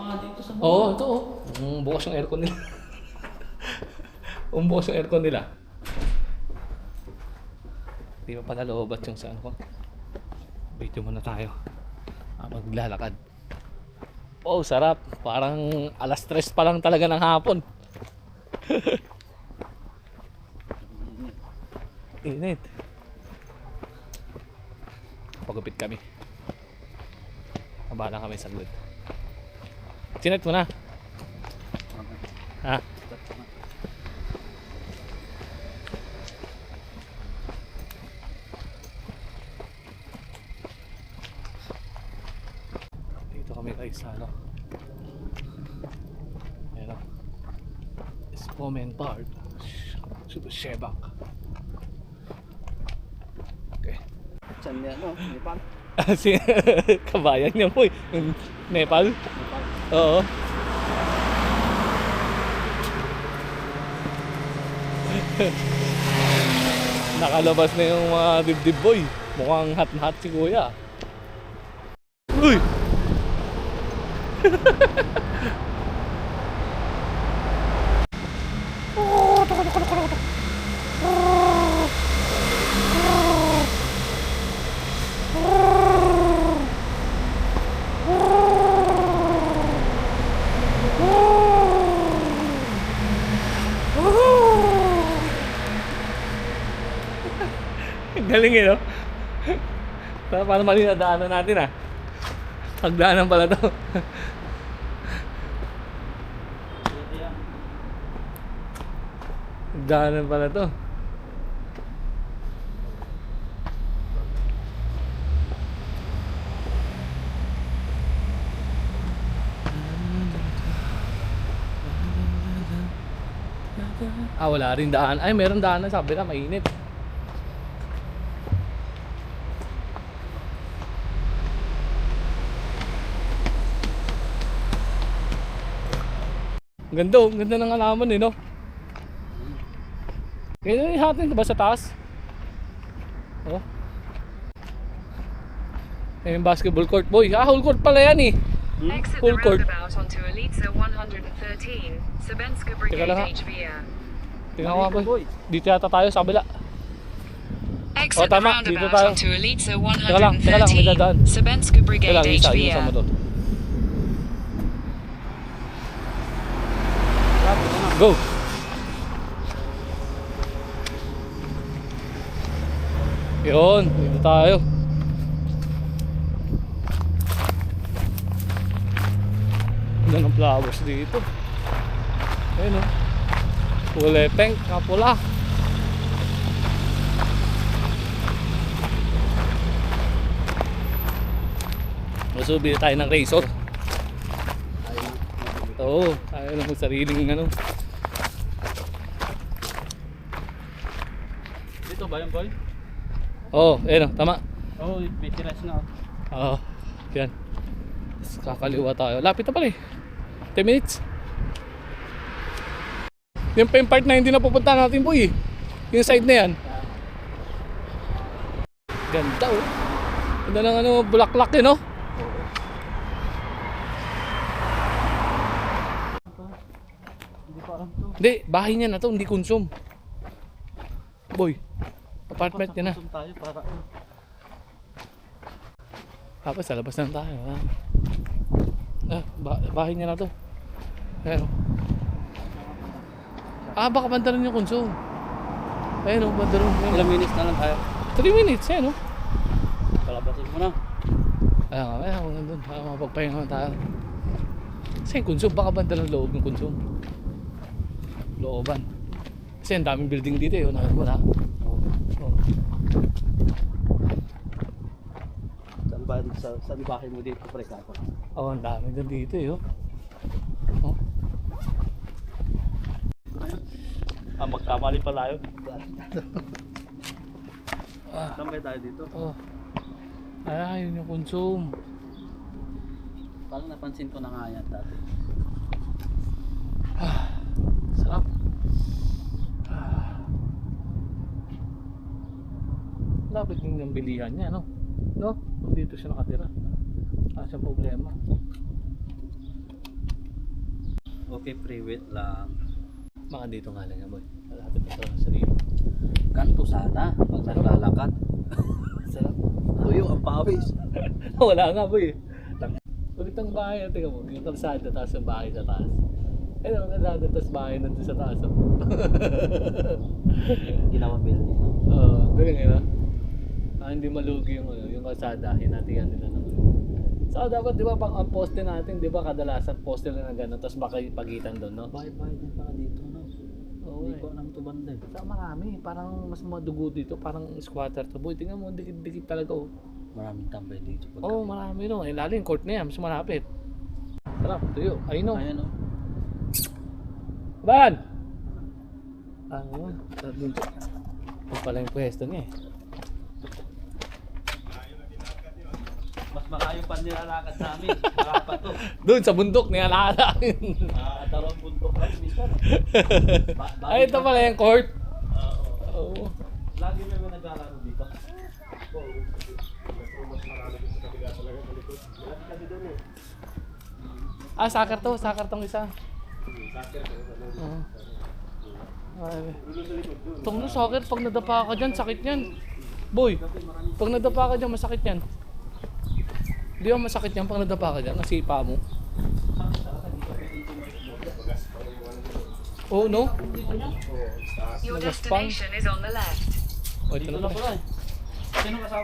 nga dito sa baba. Oo, ito oh. Bukas yung aircon nila. Bukas yung aircon nila. Di pa pala loobat yung sa ano ko. Video muna tayo. Maglalakad. Oh, sarap. Parang alas 3 pa lang talaga ng hapon. Init. Pagupit kami. Abala kami sa good. Sinet mo na. Ha? Dito kami guys sa ano. Ayan o. Spomen Park. Shebak. Okay. Saan niya, no? Nepal? Si kabayan niya po yung Nepal. Oo. Nakalabas na yung mga dibdib boy. Mukhang hot na hot si kuya. Uy! Galing eh, no? Paano mali na daanan natin ah? Pagdaanan pala to. Daanan pala to. Ah, wala rin daan. Ay, meron daanan, sabi na, mainit. Ganda, oh. Ganda ng alaman eh, no? Kaya ihatin ito ba sa taas? Oh. Ayun yung basketball court, boy. Ah, whole court pala yan eh. Exit the Full court. roundabout onto Elitsa 113, Sabenska Teka lang, ha? Brigade HVA. Tingnan ko nga, boy. Dito yata tayo sa kabila. Exit the tama. Dito roundabout tayo. onto Elitsa Teka lang, may dadaan. 113, Sabenska Kaya Brigade lang, isa HVA. mo doon. Go! Yun, dito tayo. Ganda ng flowers dito. Ayun o. Kulay pink, kapula. Gusto bili tayo ng razor. Oo, tayo lang ng sariling ano. Dito ba yung boy? Oo, ayun o, tama. Oo, bitiras na. Oo, yan. Tapos kakaliwa tayo. Lapit na pala eh. 10 minutes. Yung pa yung part na hindi na pupunta natin boy eh. Yung side na yan. Ganda oh. Ganda ng ano, bulaklak eh no? Hindi pa alam to. Hindi, bahay niya na to, hindi konsum. Boy, apartment niya na. Pasok tayo para Tapos sa labas na tayo. Bahay niya na to. Ayan o. Ah, baka banda rin yung konsum. Ayan o, banda rin. ilang minutes na lang tayo. 3 minutes, ayan o. Palabasin mo na. Ayan o, nandun. Mapagpahinga naman tayo. Kasi yung konsum, baka banda ng loob ng konsum. Looban. Kasi ang daming building dito eh. Nakita mo na. Oo. Oh. Saan bahay mo dito, pre, kako? Oh, ang dami din dito eh. Oh. Oh. Magkamali pa tayo. Saan ba tayo dito? Oh. Ay, yun yung konsum. Parang napansin ko na nga yan dati. Sarap. Lapit din ng bilihan niya, no? No? Kung dito siya nakatira. Wala siyang problema. Okay, pre-wait lang. Mga dito nga lang yan, boy. Malapit na ito sa Rio. Ganto sana pag naglalakad. Sarap. Tuyo ang pawis. Wala nga, boy. Ulit ang bahay, tingnan mo. Yung kalsada, tapos yung bahay sa taas. Ayun, ang kalsada, tapos bahay nandun sa taas. Oh. Ginawa building. Oo, galing yun, hindi malugi yung, yung kalsada, hinatihan nila ng So dapat, di ba, pang ang poste natin, di ba, kadalasan poste lang na gano'n, tapos baka pagitan doon, no? Bahay-bahay din pala dito, no? Oo, Hindi ko alam ito banda eh. So marami, parang mas madugo dito, parang squatter to. Boy, tingnan mo, dikit-dikit talaga, oh. Maraming tambay dito. Oo, marami no. Eh, lalo yung court na yan, mas malapit. Sarap, tuyo. Ayun, no. Ayan, no? Ban! Ano? Doon pala yung pwesto niya eh. Mas makayo pa nilalakad namin. Marapa to. Doon sa bundok, nilalala. Dalawang bundok lang, minsan. Ay, ito pala yung court. Oo. Lagi may naglalaro dito. Ah, soccer to. Soccer tong isa. Oo. Ay. Tong no, soccer, pag nadapa ka dyan, sakit yan. Boy, pag nadapa ka dyan, masakit yan. Di ba masakit yan pag nadapa ka dyan, nasipa mo. Oh, no? Your Nagaspang. destination is on the left. Oh, ito Dito na na pala. pala eh. Sino kasama